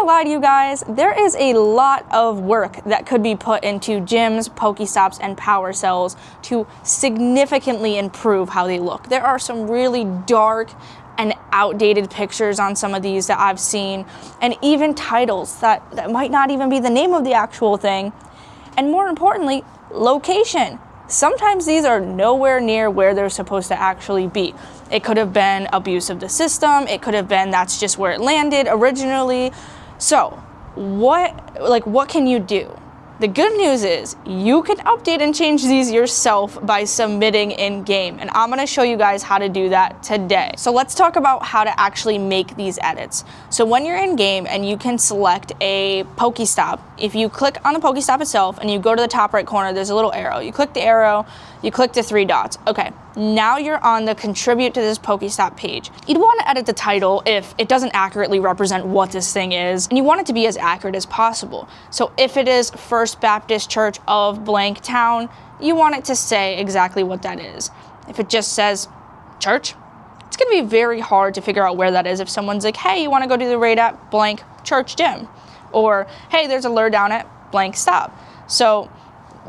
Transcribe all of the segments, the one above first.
gonna lie to you guys, there is a lot of work that could be put into gyms, PokéStops, and power cells to significantly improve how they look. There are some really dark and outdated pictures on some of these that I've seen, and even titles that might not even be the name of the actual thing. And more importantly, location. Sometimes these are nowhere near where they're supposed to actually be. It could have been abuse of the system. It could have been that's just where it landed originally. So what can you do? The good news is you can update and change these yourself by submitting in game, and I'm gonna show you guys how to do that today. So let's talk about how to actually make these edits. So when you're in game and you can select a PokéStop, if you click on the PokéStop itself and you go to the top right corner, there's a little arrow. You click the arrow, you click the three dots. Okay, now you're on the contribute to this PokéStop page. You'd want to edit the title if it doesn't accurately represent what this thing is, and you want it to be as accurate as possible. So if it is First Baptist Church of blank town, you want it to say exactly what that is. If it just says church, it's gonna be very hard to figure out where that is if someone's like, hey, you wanna go do the raid at blank church gym? Or, hey, there's a lure down at blank stop. So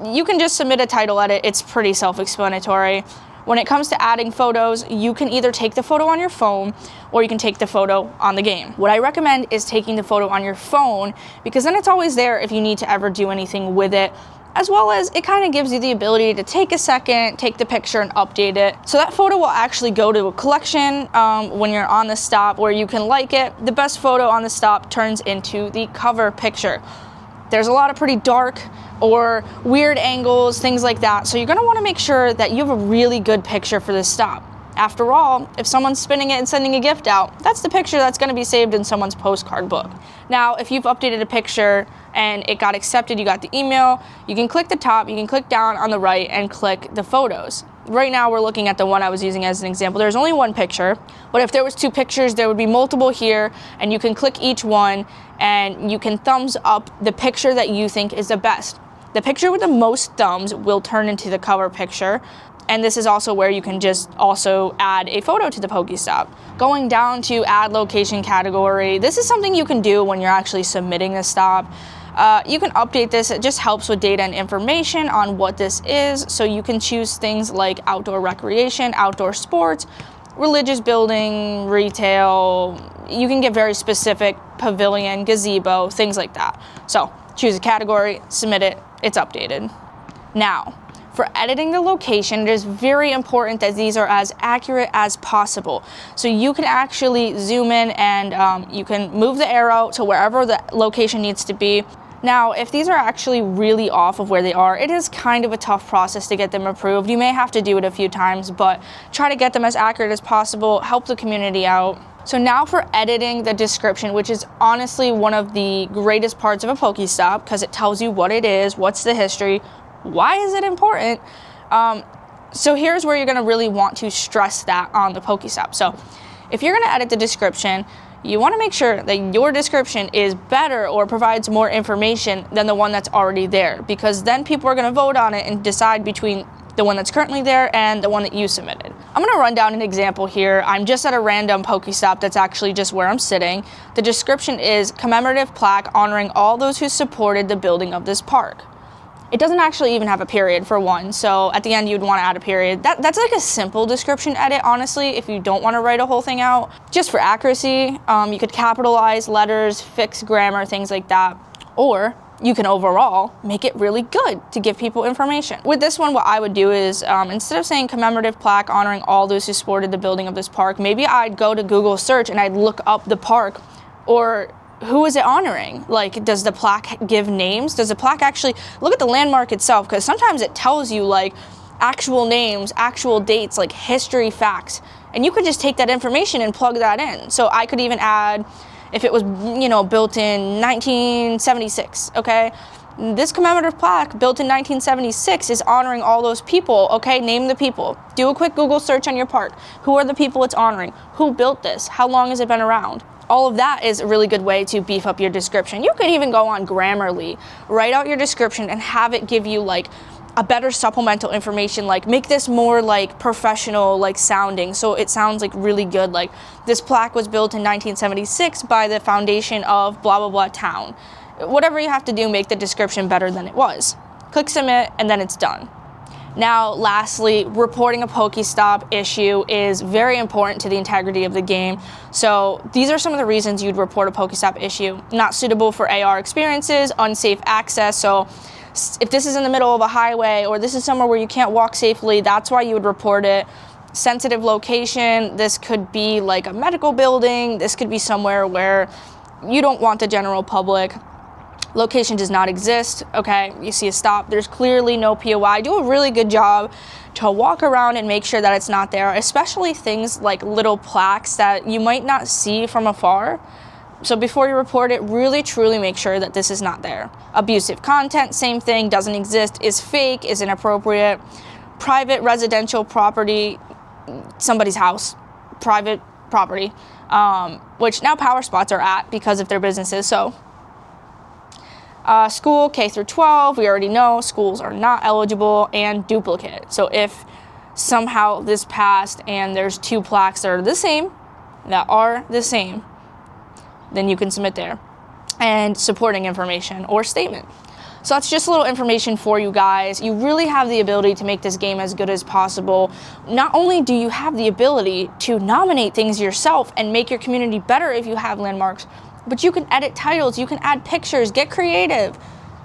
you can just submit a title edit. It's pretty self-explanatory. When it comes to adding photos, you can either take the photo on your phone or you can take the photo on the game. What I recommend is taking the photo on your phone because then it's always there if you need to ever do anything with it, as well as it kind of gives you the ability to take a second, take the picture and update it. So that photo will actually go to a collection when you're on the stop where you can like it. The best photo on the stop turns into the cover picture. There's a lot of pretty dark or weird angles, things like that. So you're gonna wanna make sure that you have a really good picture for this stop. After all, if someone's spinning it and sending a gift out, that's the picture that's gonna be saved in someone's postcard book. Now, if you've updated a picture and it got accepted, you got the email, you can click the top, you can click down on the right and click the photos. Right now we're looking at the one I was using as an example. There's only one picture, but if there was two pictures, there would be multiple here, and you can click each one and you can thumbs up the picture that you think is the best. The picture with the most thumbs will turn into the cover picture. And this is also where you can just also add a photo to the PokéStop. Going down to add location category, this is something you can do when you're actually submitting the stop. You can update this. It just helps with data and information on what this is. So you can choose things like outdoor recreation, outdoor sports, religious building, retail. You can get very specific, pavilion, gazebo, things like that. So choose a category, submit it, it's updated. Now, for editing the location, it is very important that these are as accurate as possible. So you can actually zoom in and you can move the arrow to wherever the location needs to be. Now, if these are actually really off of where they are, it is kind of a tough process to get them approved. You may have to do it a few times, but try to get them as accurate as possible, help the community out. So now for editing the description, which is honestly one of the greatest parts of a PokéStop because it tells you what it is, what's the history, why is it important? So here's where you're gonna really want to stress that on the PokéStop. So if you're gonna edit the description, you wanna make sure that your description is better or provides more information than the one that's already there, because then people are gonna vote on it and decide between the one that's currently there and the one that you submitted. I'm gonna run down an example here. I'm just at a random PokéStop that's actually just where I'm sitting. The description is commemorative plaque honoring all those who supported the building of this park. It doesn't actually even have a period for one, so at the end you'd want to add a period. That's like a simple description edit, honestly, if you don't want to write a whole thing out. Just for accuracy, you could capitalize letters, fix grammar, things like that. Or you can overall make it really good to give people information. With this one, what I would do is, instead of saying commemorative plaque honoring all those who supported the building of this park, maybe I'd go to Google search and I'd look up the park, or who is it honoring? Like, does the plaque give names? Does the plaque actually look at the landmark itself? Because sometimes it tells you like actual names, actual dates, like history facts, and you could just take that information and plug that in. So I could even add if it was, built in 1976, okay? This commemorative plaque built in 1976 is honoring all those people, okay? Name the people. Do a quick Google search on your park. Who are the people it's honoring? Who built this? How long has it been around? All of that is a really good way to beef up your description. You could even go on Grammarly, write out your description and have it give you like a better supplemental information, like make this more like professional like sounding, so it sounds like really good, like this plaque was built in 1976 by the foundation of blah blah blah town. Whatever you have to do, make the description better than it was. Click submit, and then it's done. Now, lastly, reporting a PokéStop issue is very important to the integrity of the game. So these are some of the reasons you'd report a PokéStop issue. Not suitable for AR experiences, unsafe access. So if this is in the middle of a highway or this is somewhere where you can't walk safely, that's why you would report it. Sensitive location, this could be like a medical building. This could be somewhere where you don't want the general public. Location does not exist. Okay, you see a stop, there's clearly no POI. Do a really good job to walk around and make sure that it's not there, especially things like little plaques that you might not see from afar. So before you report it, really truly make sure that this is not there. Abusive content, same thing, doesn't exist, is fake, is inappropriate. Private residential property, somebody's house, private property, which now power spots are at because of their businesses. So school, K through 12, we already know schools are not eligible, and duplicate. So if somehow this passed and there's 2 plaques that are the same, then you can submit there. And supporting information or statement. So that's just a little information for you guys. You really have the ability to make this game as good as possible. Not only do you have the ability to nominate things yourself and make your community better if you have landmarks, but you can edit titles, you can add pictures, get creative,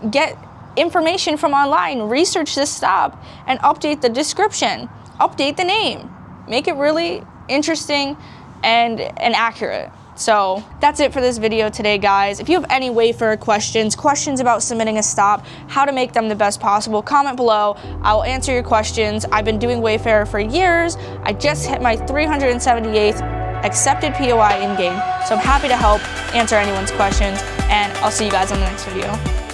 get information from online, research this stop, and update the description, update the name. Make it really interesting and accurate. So that's it for this video today, guys. If you have any Wayfarer questions about submitting a stop, how to make them the best possible, comment below. I will answer your questions. I've been doing Wayfarer for years. I just hit my 378th accepted POI in-game. So I'm happy to help answer anyone's questions, and I'll see you guys on the next video.